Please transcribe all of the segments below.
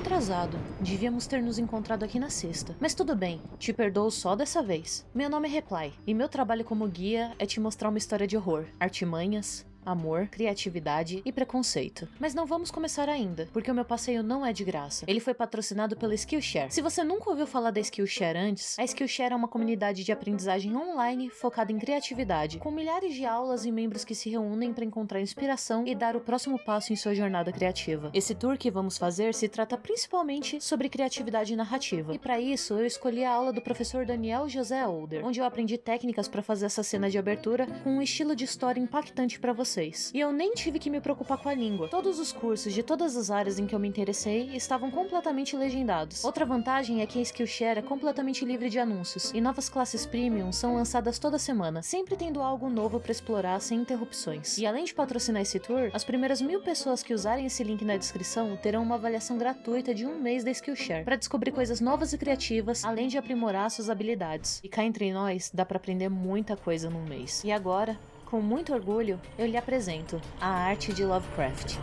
atrasado. Devíamos ter nos encontrado aqui na sexta. Mas tudo bem, te perdoo só dessa vez. Meu nome é Reply, e meu trabalho como guia é te mostrar uma história de horror, artimanhas, amor, criatividade e preconceito. Mas não vamos começar ainda, porque o meu passeio não é de graça. Ele foi patrocinado pela Skillshare. Se você nunca ouviu falar da Skillshare antes, a Skillshare é uma comunidade de aprendizagem online focada em criatividade, com milhares de aulas e membros que se reúnem para encontrar inspiração e dar o próximo passo em sua jornada criativa. Esse tour que vamos fazer se trata principalmente sobre criatividade narrativa, e para isso eu escolhi a aula do professor Daniel José Older, onde eu aprendi técnicas para fazer essa cena de abertura com um estilo de história impactante para vocês. E eu nem tive que me preocupar com a língua. Todos os cursos de todas as áreas em que eu me interessei estavam completamente legendados. Outra vantagem é que a Skillshare é completamente livre de anúncios, e novas classes premium são lançadas toda semana, sempre tendo algo novo para explorar sem interrupções. E além de patrocinar esse tour, as primeiras 1000 pessoas que usarem esse link na descrição terão uma avaliação gratuita de 1 mês da Skillshare, para descobrir coisas novas e criativas, além de aprimorar suas habilidades. E cá entre nós, dá para aprender muita coisa num mês. E agora, com muito orgulho, eu lhe apresento a arte de Lovecraft.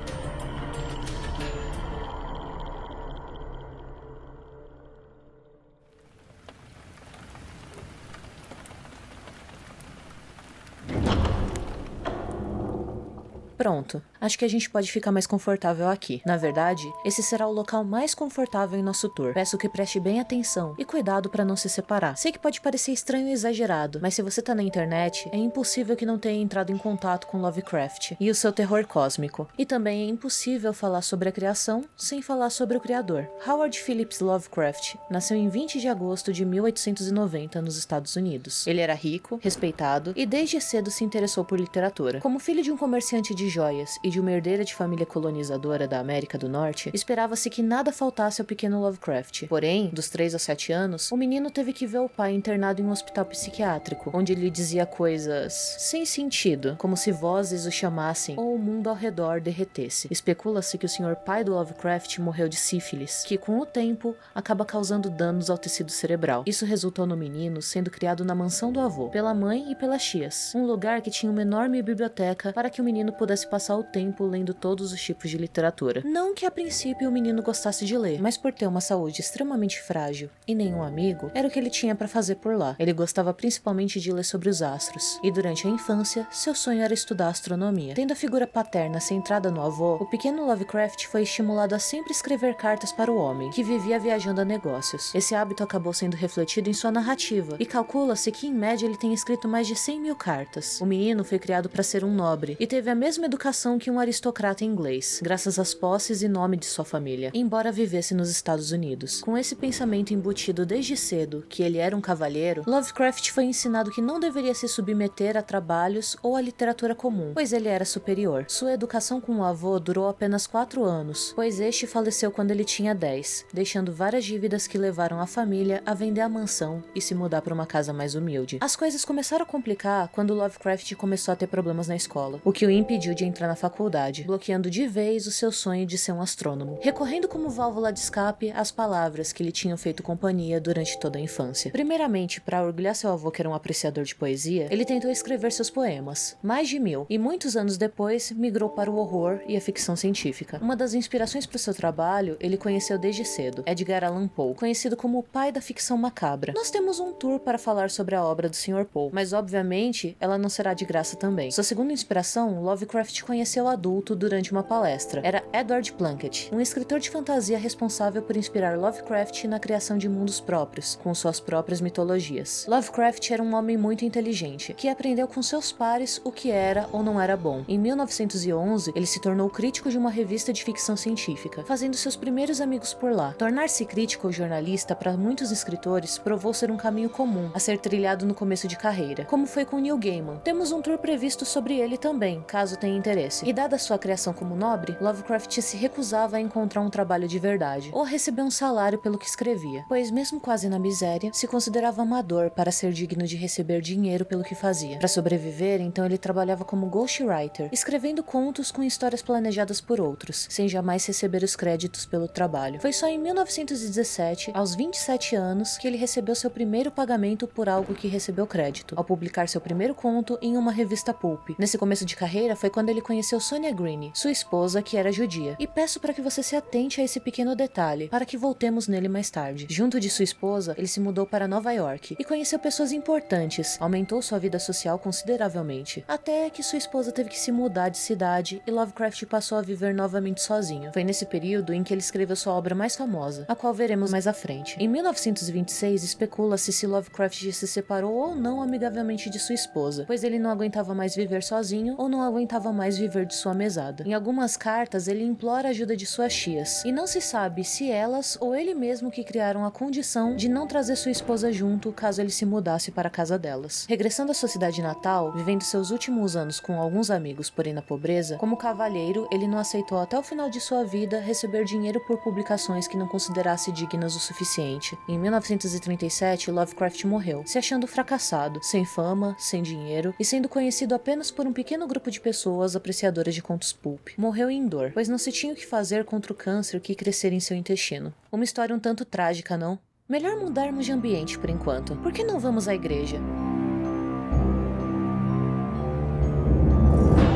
Pronto, acho que a gente pode ficar mais confortável aqui. Na verdade, esse será o local mais confortável em nosso tour. Peço que preste bem atenção e cuidado para não se separar. Sei que pode parecer estranho e exagerado, mas se você tá na internet, é impossível que não tenha entrado em contato com Lovecraft e o seu terror cósmico. E também é impossível falar sobre a criação sem falar sobre o criador. Howard Phillips Lovecraft nasceu em 20 de agosto de 1890 nos Estados Unidos. Ele era rico, respeitado e desde cedo se interessou por literatura. Como filho de um comerciante de joias e de uma herdeira de família colonizadora da América do Norte, esperava-se que nada faltasse ao pequeno Lovecraft. Porém, dos 3 aos 7 anos, o menino teve que ver o pai internado em um hospital psiquiátrico, onde ele dizia coisas sem sentido, como se vozes o chamassem ou o mundo ao redor derretesse. Especula-se que o senhor pai do Lovecraft morreu de sífilis, que com o tempo acaba causando danos ao tecido cerebral. Isso resultou no menino sendo criado na mansão do avô, pela mãe e pelas tias, um lugar que tinha uma enorme biblioteca para que o menino pudesse passar o tempo lendo todos os tipos de literatura. Não que a princípio o menino gostasse de ler, mas por ter uma saúde extremamente frágil e nenhum amigo, era o que ele tinha para fazer por lá. Ele gostava principalmente de ler sobre os astros, e durante a infância, seu sonho era estudar astronomia. Tendo a figura paterna centrada no avô, o pequeno Lovecraft foi estimulado a sempre escrever cartas para o homem, que vivia viajando a negócios. Esse hábito acabou sendo refletido em sua narrativa, e calcula-se que em média ele tem escrito mais de 100.000 cartas. O menino foi criado para ser um nobre, e teve a mesma educação que um aristocrata inglês, graças às posses e nome de sua família, embora vivesse nos Estados Unidos. Com esse pensamento embutido desde cedo, que ele era um cavalheiro, Lovecraft foi ensinado que não deveria se submeter a trabalhos ou à literatura comum, pois ele era superior. Sua educação com o avô durou apenas 4 anos, pois este faleceu quando ele tinha 10, deixando várias dívidas que levaram a família a vender a mansão e se mudar para uma casa mais humilde. As coisas começaram a complicar quando Lovecraft começou a ter problemas na escola, o que o impediu de entrar na faculdade, bloqueando de vez o seu sonho de ser um astrônomo, recorrendo como válvula de escape às palavras que lhe tinham feito companhia durante toda a infância. Primeiramente, para orgulhar seu avô que era um apreciador de poesia, ele tentou escrever seus poemas, mais de 1000, e muitos anos depois migrou para o horror e a ficção científica. Uma das inspirações para o seu trabalho ele conheceu desde cedo, Edgar Allan Poe, conhecido como o pai da ficção macabra. Nós temos um tour para falar sobre a obra do Sr. Poe, mas obviamente ela não será de graça também. Sua segunda inspiração, Lovecraft conheceu adulto durante uma palestra. Era Edward Plunkett, um escritor de fantasia responsável por inspirar Lovecraft na criação de mundos próprios, com suas próprias mitologias. Lovecraft era um homem muito inteligente, que aprendeu com seus pares o que era ou não era bom. Em 1911, ele se tornou crítico de uma revista de ficção científica, fazendo seus primeiros amigos por lá. Tornar-se crítico ou jornalista para muitos escritores provou ser um caminho comum a ser trilhado no começo de carreira, como foi com Neil Gaiman. Temos um tour previsto sobre ele também, caso tenha interesse. E dada sua criação como nobre, Lovecraft se recusava a encontrar um trabalho de verdade, ou a receber um salário pelo que escrevia, pois mesmo quase na miséria, se considerava amador para ser digno de receber dinheiro pelo que fazia. Para sobreviver, então ele trabalhava como ghostwriter, escrevendo contos com histórias planejadas por outros, sem jamais receber os créditos pelo trabalho. Foi só em 1917, aos 27 anos, que ele recebeu seu primeiro pagamento por algo que recebeu crédito, ao publicar seu primeiro conto em uma revista pulp. Nesse começo de carreira foi quando ele conheceu Sonia Greene, sua esposa, que era judia, e peço para que você se atente a esse pequeno detalhe, para que voltemos nele mais tarde. Junto de sua esposa, ele se mudou para Nova York e conheceu pessoas importantes, aumentou sua vida social consideravelmente, até que sua esposa teve que se mudar de cidade e Lovecraft passou a viver novamente sozinho. Foi nesse período em que ele escreveu sua obra mais famosa, a qual veremos mais à frente. Em 1926, especula-se se Lovecraft se separou ou não amigavelmente de sua esposa, pois ele não aguentava mais viver sozinho ou não aguentava mais viver de sua mesada. Em algumas cartas, ele implora a ajuda de suas tias, e não se sabe se elas ou ele mesmo que criaram a condição de não trazer sua esposa junto caso ele se mudasse para a casa delas. Regressando à sua cidade natal, vivendo seus últimos anos com alguns amigos, porém na pobreza, como cavalheiro, ele não aceitou até o final de sua vida receber dinheiro por publicações que não considerasse dignas o suficiente. Em 1937, Lovecraft morreu, se achando fracassado, sem fama, sem dinheiro e sendo conhecido apenas por um pequeno grupo de pessoas apreciadoras de contos pulp. Morreu em dor, pois não se tinha o que fazer contra o câncer que crescera em seu intestino. Uma história um tanto trágica, não? Melhor mudarmos de ambiente por enquanto. Por que não vamos à igreja?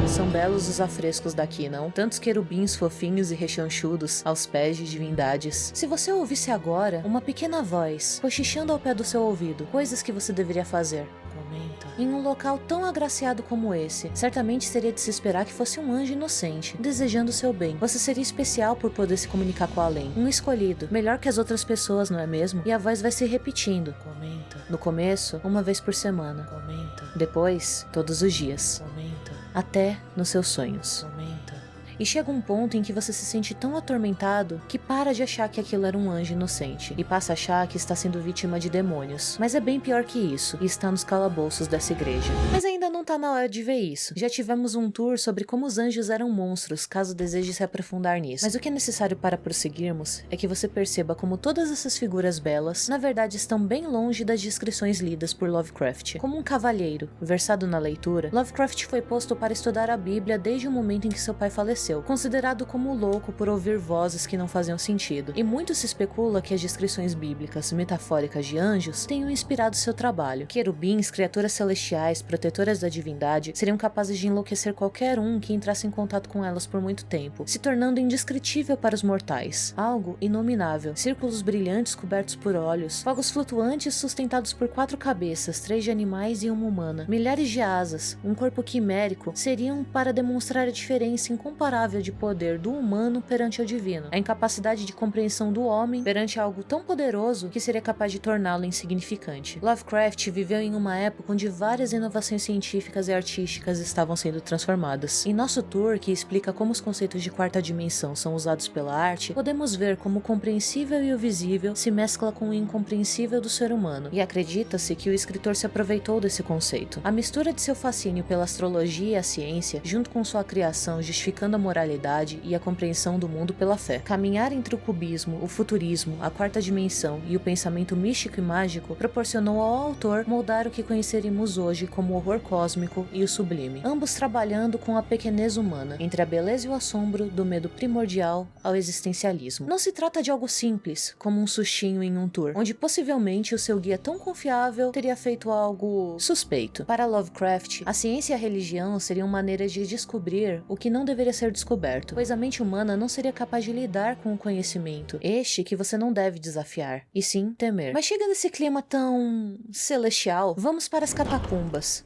São belos os afrescos daqui, não? Tantos querubins fofinhos e rechonchudos aos pés de divindades. Se você ouvisse agora uma pequena voz cochichando ao pé do seu ouvido, coisas que você deveria fazer. Comenta. Em um local tão agraciado como esse, certamente seria de se esperar que fosse um anjo inocente, desejando seu bem. Você seria especial por poder se comunicar com o além. Um escolhido, melhor que as outras pessoas, não é mesmo? E a voz vai se repetindo. Comenta. No começo, uma vez por semana. Comenta. Depois, todos os dias. Comenta. Até nos seus sonhos. Comenta. E chega um ponto em que você se sente tão atormentado que para de achar que aquilo era um anjo inocente e passa a achar que está sendo vítima de demônios. Mas é bem pior que isso e está nos calabouços dessa igreja. Mas ainda não tá na hora de ver isso. Já tivemos um tour sobre como os anjos eram monstros, caso deseje se aprofundar nisso. Mas o que é necessário para prosseguirmos é que você perceba como todas essas figuras belas, na verdade, estão bem longe das descrições lidas por Lovecraft. Como um cavalheiro, versado na leitura, Lovecraft foi posto para estudar a Bíblia desde o momento em que seu pai faleceu, considerado como louco por ouvir vozes que não faziam sentido, e muito se especula que as descrições bíblicas metafóricas de anjos tenham inspirado seu trabalho. Querubins, criaturas celestiais, protetoras da divindade, seriam capazes de enlouquecer qualquer um que entrasse em contato com elas por muito tempo, se tornando indescritível para os mortais. Algo inominável, círculos brilhantes cobertos por olhos, fogos flutuantes sustentados por 4 cabeças, 3 de animais e uma humana, milhares de asas, um corpo quimérico, seriam para demonstrar a diferença incomparável de poder do humano perante o divino, a incapacidade de compreensão do homem perante algo tão poderoso que seria capaz de torná-lo insignificante. Lovecraft viveu em uma época onde várias inovações científicas e artísticas estavam sendo transformadas. Em nosso tour, que explica como os conceitos de quarta dimensão são usados pela arte, podemos ver como o compreensível e o visível se mescla com o incompreensível do ser humano, e acredita-se que o escritor se aproveitou desse conceito. A mistura de seu fascínio pela astrologia e a ciência, junto com sua criação justificando a moralidade e a compreensão do mundo pela fé. Caminhar entre o cubismo, o futurismo, a quarta dimensão e o pensamento místico e mágico proporcionou ao autor moldar o que conheceremos hoje como o horror cósmico e o sublime, ambos trabalhando com a pequenez humana, entre a beleza e o assombro, do medo primordial ao existencialismo. Não se trata de algo simples, como um sustinho em um tour, onde possivelmente o seu guia tão confiável teria feito algo suspeito. Para Lovecraft, a ciência e a religião seriam maneiras de descobrir o que não deveria ser descoberto, pois a mente humana não seria capaz de lidar com o conhecimento, este que você não deve desafiar, e sim temer. Mas chega desse clima tão celestial, vamos para as catacumbas.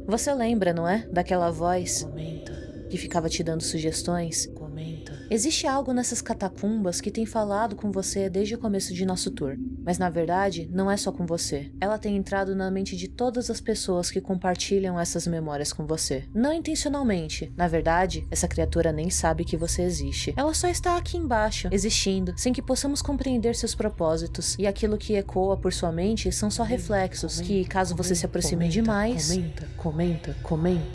Você lembra, não é? Daquela voz que ficava te dando sugestões? Existe algo nessas catacumbas que tem falado com você desde o começo de nosso tour, mas na verdade não é só com você. Ela tem entrado na mente de todas as pessoas que compartilham essas memórias com você. Não intencionalmente. Na verdade, essa criatura nem sabe que você existe. Ela só está aqui embaixo, existindo, sem que possamos compreender seus propósitos, e aquilo que ecoa por sua mente são só reflexos que, caso você se aproxime demais,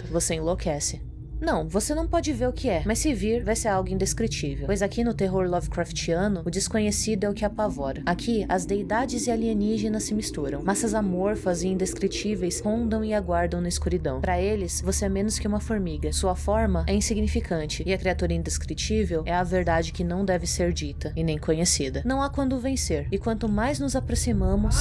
você enlouquece. Não, você não pode ver o que é, mas se vir, vai ser algo indescritível. Pois aqui no terror Lovecraftiano, o desconhecido é o que apavora. Aqui, as deidades e alienígenas se misturam. Massas amorfas e indescritíveis rondam e aguardam na escuridão. Para eles, você é menos que uma formiga. Sua forma é insignificante, e a criatura indescritível é a verdade que não deve ser dita, e nem conhecida. Não há quando vencer, e quanto mais nos aproximamos...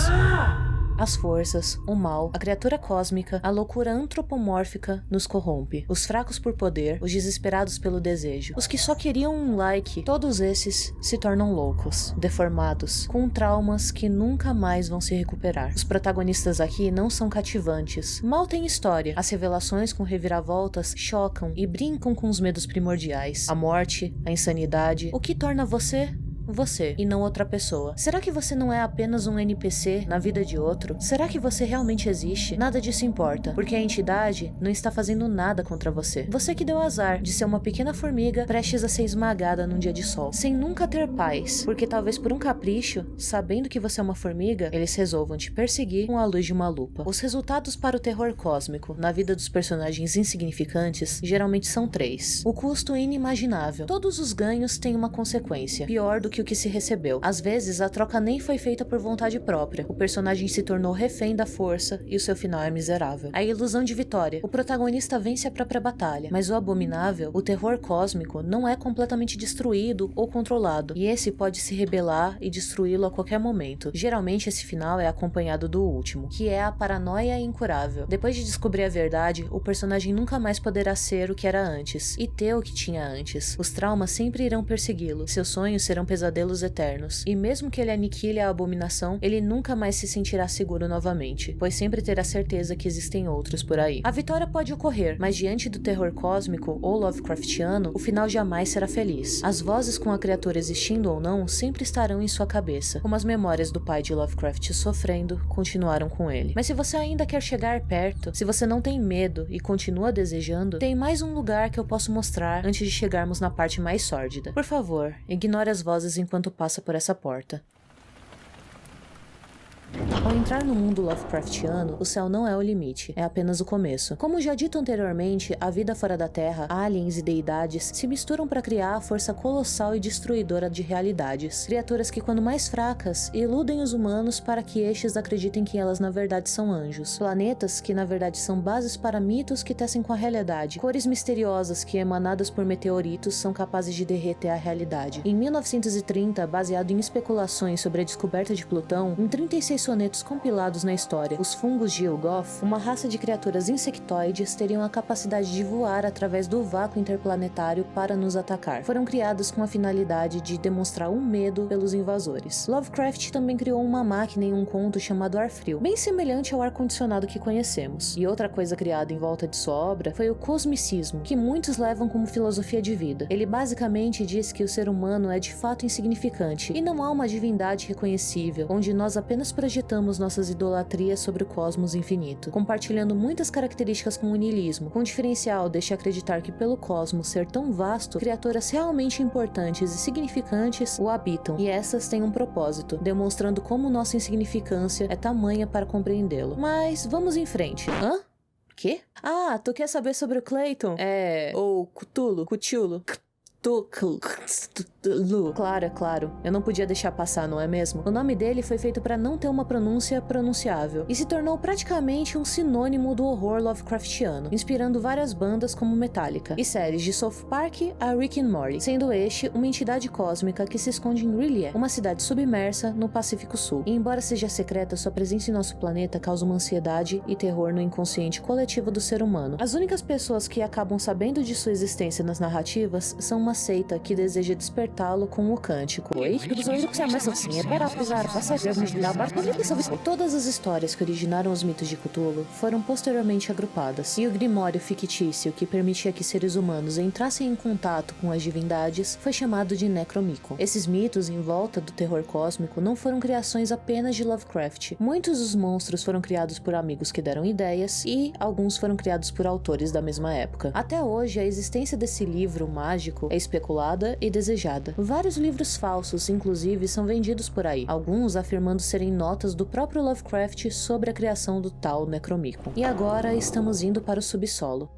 As forças, o mal, a criatura cósmica, a loucura antropomórfica nos corrompe. Os fracos por poder, os desesperados pelo desejo, os que só queriam um like, todos esses se tornam loucos, deformados, com traumas que nunca mais vão se recuperar. Os protagonistas aqui não são cativantes. Mal tem história. As revelações com reviravoltas chocam e brincam com os medos primordiais. A morte, a insanidade, o que torna você e não outra pessoa. Será que você não é apenas um NPC na vida de outro? Será que você realmente existe? Nada disso importa, porque a entidade não está fazendo nada contra você. Você que deu azar de ser uma pequena formiga prestes a ser esmagada num dia de sol, sem nunca ter paz, porque talvez por um capricho, sabendo que você é uma formiga, eles resolvam te perseguir com a luz de uma lupa. Os resultados para o terror cósmico na vida dos personagens insignificantes geralmente são 3. O custo inimaginável. Todos os ganhos têm uma consequência, pior do que o que se recebeu. Às vezes, a troca nem foi feita por vontade própria. O personagem se tornou refém da força e o seu final é miserável. A ilusão de vitória. O protagonista vence a própria batalha, mas o abominável, o terror cósmico, não é completamente destruído ou controlado, e esse pode se rebelar e destruí-lo a qualquer momento. Geralmente, esse final é acompanhado do último, que é a paranoia incurável. Depois de descobrir a verdade, o personagem nunca mais poderá ser o que era antes, e ter o que tinha antes. Os traumas sempre irão persegui-lo. Seus sonhos serão pesadelos eternos, e mesmo que ele aniquile a abominação, ele nunca mais se sentirá seguro novamente, pois sempre terá certeza que existem outros por aí. A vitória pode ocorrer, mas diante do terror cósmico ou Lovecraftiano, o final jamais será feliz. As vozes com a criatura existindo ou não sempre estarão em sua cabeça, como as memórias do pai de Lovecraft sofrendo continuaram com ele. Mas se você ainda quer chegar perto, se você não tem medo e continua desejando, tem mais um lugar que eu posso mostrar antes de chegarmos na parte mais sórdida. Por favor, ignore as vozes enquanto passa por essa porta. Ao entrar no mundo Lovecraftiano, o céu não é o limite, é apenas o começo. Como já dito anteriormente, a vida fora da Terra, aliens e deidades se misturam para criar a força colossal e destruidora de realidades. Criaturas que, quando mais fracas, iludem os humanos para que estes acreditem que elas na verdade são anjos. Planetas que na verdade são bases para mitos que tecem com a realidade. Cores misteriosas que, emanadas por meteoritos, são capazes de derreter a realidade. Em 1930, baseado em especulações sobre a descoberta de Plutão, em 36 sonetos compilados na história, os fungos de Yuggoth, uma raça de criaturas insectoides, teriam a capacidade de voar através do vácuo interplanetário para nos atacar. Foram criadas com a finalidade de demonstrar um medo pelos invasores. Lovecraft também criou uma máquina em um conto chamado Ar Frio, bem semelhante ao ar-condicionado que conhecemos. E outra coisa criada em volta de sua obra foi o cosmicismo, que muitos levam como filosofia de vida. Ele basicamente diz que o ser humano é de fato insignificante e não há uma divindade reconhecível, onde nós apenas projetamos nossas idolatrias sobre o cosmos infinito, compartilhando muitas características com o niilismo, com o diferencial de acreditar que pelo cosmos ser tão vasto, criaturas realmente importantes e significantes o habitam, e essas têm um propósito, demonstrando como nossa insignificância é tamanha para compreendê-lo. Mas vamos em frente. Hã? Quê? Ah, tu quer saber sobre o Clayton? Ou Cthulhu? Claro. Eu não podia deixar passar, não é mesmo? O nome dele foi feito para não ter uma pronúncia pronunciável e se tornou praticamente um sinônimo do horror Lovecraftiano, inspirando várias bandas como Metallica e séries de South Park a Rick and Morty, sendo este uma entidade cósmica que se esconde em R'lyeh, uma cidade submersa no Pacífico Sul. E embora seja secreta, sua presença em nosso planeta causa uma ansiedade e terror no inconsciente coletivo do ser humano. As únicas pessoas que acabam sabendo de sua existência nas narrativas são uma seita que deseja despertá-lo com o cântico. Todas as histórias que originaram os mitos de Cthulhu foram posteriormente agrupadas, e o grimório fictício que permitia que seres humanos entrassem em contato com as divindades foi chamado de Necronomicon. Esses mitos em volta do terror cósmico não foram criações apenas de Lovecraft. Muitos dos monstros foram criados por amigos que deram ideias, e alguns foram criados por autores da mesma época. Até hoje, a existência desse livro mágico é especulada e desejada. Vários livros falsos, inclusive, são vendidos por aí, alguns afirmando serem notas do próprio Lovecraft sobre a criação do tal Necronomicon. E agora estamos indo para o subsolo.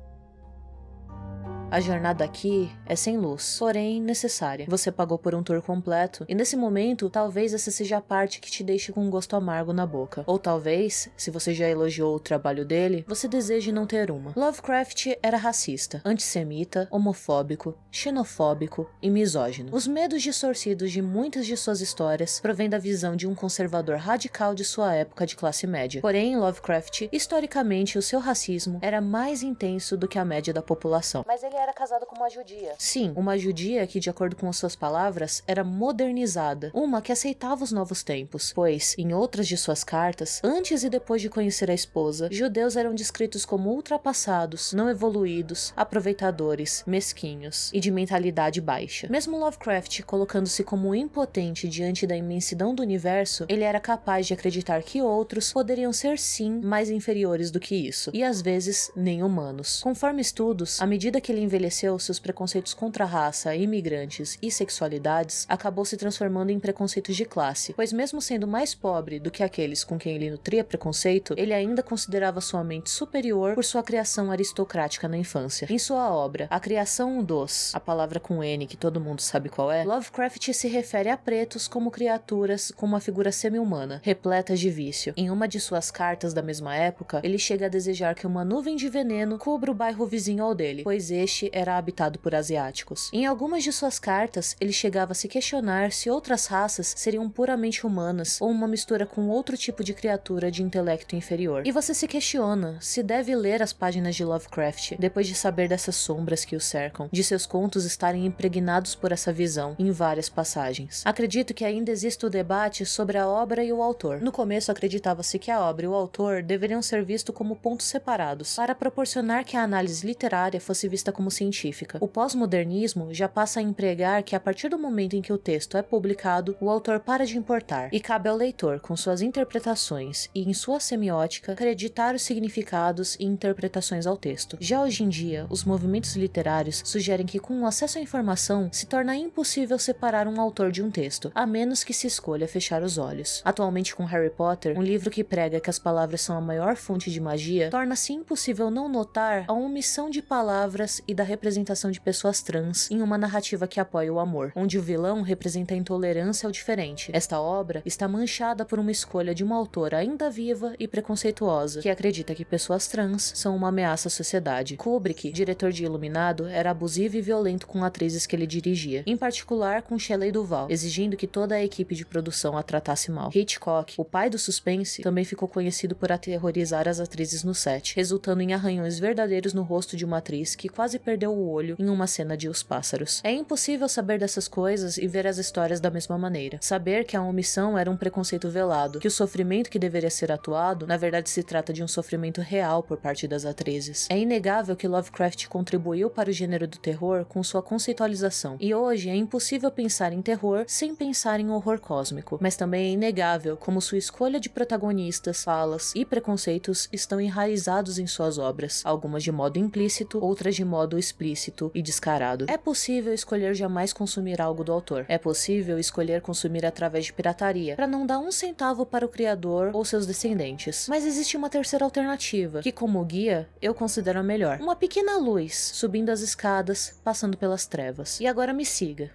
A jornada aqui é sem luz, porém necessária. Você pagou por um tour completo, e nesse momento, talvez essa seja a parte que te deixe com um gosto amargo na boca. Ou talvez, se você já elogiou o trabalho dele, você deseje não ter uma. Lovecraft era racista, antissemita, homofóbico, xenofóbico e misógino. Os medos distorcidos de muitas de suas histórias provêm da visão de um conservador radical de sua época de classe média. Porém, em Lovecraft, historicamente, o seu racismo era mais intenso do que a média da população. Mas ele era casado com uma judia. Sim, uma judia que, de acordo com as suas palavras, era modernizada, uma que aceitava os novos tempos, pois, em outras de suas cartas, antes e depois de conhecer a esposa, judeus eram descritos como ultrapassados, não evoluídos, aproveitadores, mesquinhos e de mentalidade baixa. Mesmo Lovecraft colocando-se como impotente diante da imensidão do universo, ele era capaz de acreditar que outros poderiam ser sim mais inferiores do que isso, e às vezes nem humanos. Conforme estudos, à medida que ele envelheceu, seus preconceitos contra a raça, imigrantes e sexualidades acabou se transformando em preconceitos de classe, pois mesmo sendo mais pobre do que aqueles com quem ele nutria preconceito, ele ainda considerava sua mente superior por sua criação aristocrática na infância. Em sua obra, A Criação dos, a palavra com N que todo mundo sabe qual é, Lovecraft se refere a pretos como criaturas com uma figura semi-humana, repletas de vício. Em uma de suas cartas da mesma época, ele chega a desejar que uma nuvem de veneno cubra o bairro vizinho ao dele, pois este era habitado por asiáticos. Em algumas de suas cartas, ele chegava a se questionar se outras raças seriam puramente humanas ou uma mistura com outro tipo de criatura de intelecto inferior. E você se questiona se deve ler as páginas de Lovecraft depois de saber dessas sombras que o cercam, de seus contos estarem impregnados por essa visão em várias passagens. Acredito que ainda existe o debate sobre a obra e o autor. No começo acreditava-se que a obra e o autor deveriam ser vistos como pontos separados, para proporcionar que a análise literária fosse vista como científica. O pós-modernismo já passa a empregar que a partir do momento em que o texto é publicado, o autor para de importar, e cabe ao leitor, com suas interpretações e em sua semiótica, acreditar os significados e interpretações ao texto. Já hoje em dia, os movimentos literários sugerem que com o acesso à informação se torna impossível separar um autor de um texto, a menos que se escolha fechar os olhos. Atualmente com Harry Potter, um livro que prega que as palavras são a maior fonte de magia, torna-se impossível não notar a omissão de palavras e da representação de pessoas trans em uma narrativa que apoia o amor, onde o vilão representa a intolerância ao diferente. Esta obra está manchada por uma escolha de uma autora ainda viva e preconceituosa, que acredita que pessoas trans são uma ameaça à sociedade. Kubrick, diretor de Iluminado, era abusivo e violento com atrizes que ele dirigia, em particular com Shelley Duvall, exigindo que toda a equipe de produção a tratasse mal. Hitchcock, o pai do suspense, também ficou conhecido por aterrorizar as atrizes no set, resultando em arranhões verdadeiros no rosto de uma atriz que quase perdeu o olho em uma cena de Os Pássaros. É impossível saber dessas coisas e ver as histórias da mesma maneira. Saber que a omissão era um preconceito velado, que o sofrimento que deveria ser atuado, na verdade se trata de um sofrimento real por parte das atrizes. É inegável que Lovecraft contribuiu para o gênero do terror com sua conceitualização, e hoje é impossível pensar em terror sem pensar em horror cósmico, mas também é inegável como sua escolha de protagonistas, falas e preconceitos estão enraizados em suas obras, algumas de modo implícito, outras de modo explícito e descarado. É possível escolher jamais consumir algo do autor. É possível escolher consumir através de pirataria, para não dar um centavo para o criador ou seus descendentes. Mas existe uma terceira alternativa, que como guia, eu considero a melhor. Uma pequena luz, subindo as escadas, passando pelas trevas. E agora me siga.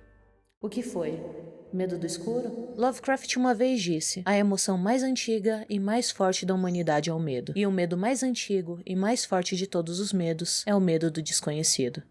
O que foi? Medo do escuro? Lovecraft uma vez disse: a emoção mais antiga e mais forte da humanidade é o medo. E o medo mais antigo e mais forte de todos os medos é o medo do desconhecido.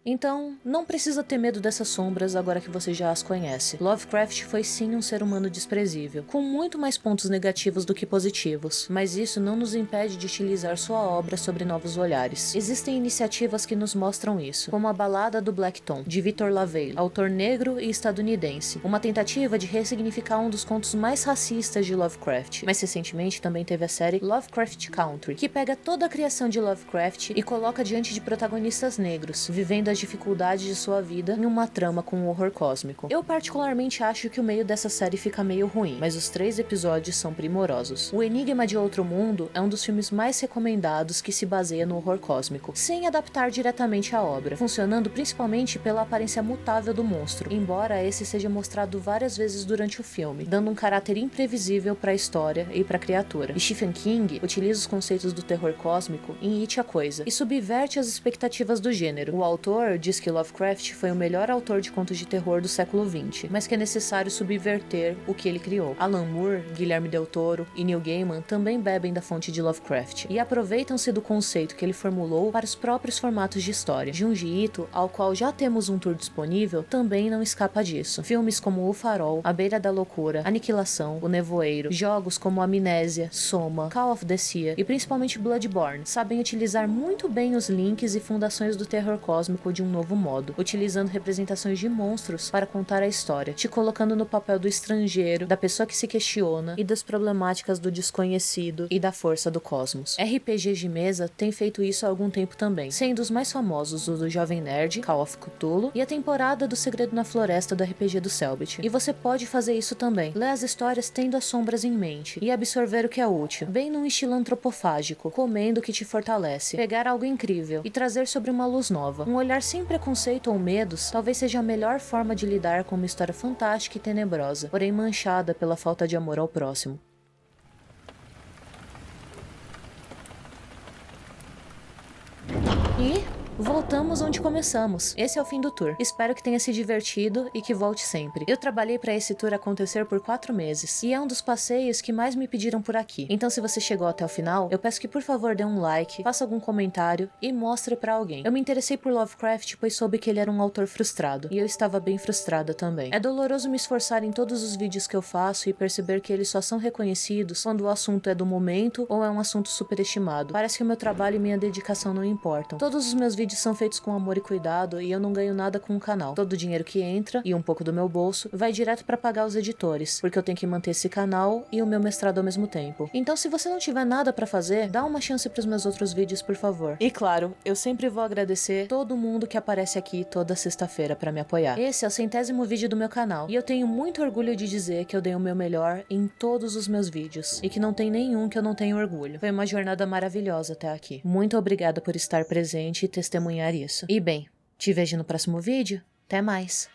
Então, não precisa ter medo dessas sombras agora que você já as conhece. Lovecraft foi sim um ser humano desprezível, com muito mais pontos negativos do que positivos, mas isso não nos impede de utilizar sua obra sobre novos olhares. Existem iniciativas que nos mostram isso, como a Balada do Black Tom, de Victor LaValle, autor negro e estadunidense, uma tentativa de ressignificar um dos contos mais racistas de Lovecraft. Mais recentemente também teve a série Lovecraft Country, que pega toda a criação de Lovecraft e coloca diante de protagonistas negros, vivendo as dificuldades de sua vida em uma trama com um horror cósmico. Eu particularmente acho que o meio dessa série fica meio ruim, mas os 3 episódios são primorosos. O Enigma de Outro Mundo é um dos filmes mais recomendados que se baseia no horror cósmico, sem adaptar diretamente a obra, funcionando principalmente pela aparência mutável do monstro, embora esse seja mostrado várias vezes durante o filme, dando um caráter imprevisível para a história e para a criatura. E Stephen King utiliza os conceitos do terror cósmico em It a Coisa, e subverte as expectativas do gênero. O autor diz que Lovecraft foi o melhor autor de contos de terror do século XX, mas que é necessário subverter o que ele criou. Alan Moore, Guilherme Del Toro e Neil Gaiman também bebem da fonte de Lovecraft, e aproveitam-se do conceito que ele formulou para os próprios formatos de história. Junji Ito, ao qual já temos um tour disponível, também não escapa disso. Filmes como O Farol, A Beira da Loucura, Aniquilação, O Nevoeiro, jogos como Amnésia, Soma, Call of the Sea e principalmente Bloodborne sabem utilizar muito bem os links e fundações do terror cósmico de um novo modo, utilizando representações de monstros para contar a história, te colocando no papel do estrangeiro, da pessoa que se questiona e das problemáticas do desconhecido e da força do cosmos. RPGs de mesa têm feito isso há algum tempo também, sendo os mais famosos o do Jovem Nerd, Call of Cthulhu, e a temporada do Segredo na Floresta do RPG do Selbit. E você pode fazer isso também, ler as histórias tendo as sombras em mente e absorver o que é útil, bem num estilo antropofágico, comendo o que te fortalece, pegar algo incrível e trazer sobre uma luz nova. Um olhar sem preconceito ou medos talvez seja a melhor forma de lidar com uma história fantástica e tenebrosa, porém manchada pela falta de amor ao próximo. E voltamos onde começamos. Esse é o fim do tour. Espero que tenha se divertido e que volte sempre. Eu trabalhei para esse tour acontecer por 4 meses, e é um dos passeios que mais me pediram por aqui. Então se você chegou até o final, eu peço que por favor dê um like, faça algum comentário e mostre para alguém. Eu me interessei por Lovecraft pois soube que ele era um autor frustrado, e eu estava bem frustrada também. É doloroso me esforçar em todos os vídeos que eu faço e perceber que eles só são reconhecidos quando o assunto é do momento ou é um assunto superestimado. Parece que o meu trabalho e minha dedicação não importam. Todos os meus vídeos são feitos com amor e cuidado e eu não ganho nada com o canal. Todo o dinheiro que entra, e um pouco do meu bolso, vai direto para pagar os editores, porque eu tenho que manter esse canal e o meu mestrado ao mesmo tempo. Então se você não tiver nada para fazer, dá uma chance pros meus outros vídeos, por favor. E claro, eu sempre vou agradecer todo mundo que aparece aqui toda sexta-feira para me apoiar. Esse é o 100º vídeo do meu canal, e eu tenho muito orgulho de dizer que eu dei o meu melhor em todos os meus vídeos, e que não tem nenhum que eu não tenha orgulho. Foi uma jornada maravilhosa até aqui. Muito obrigada por estar presente e testemunhar isso. E bem, te vejo no próximo vídeo. Até mais!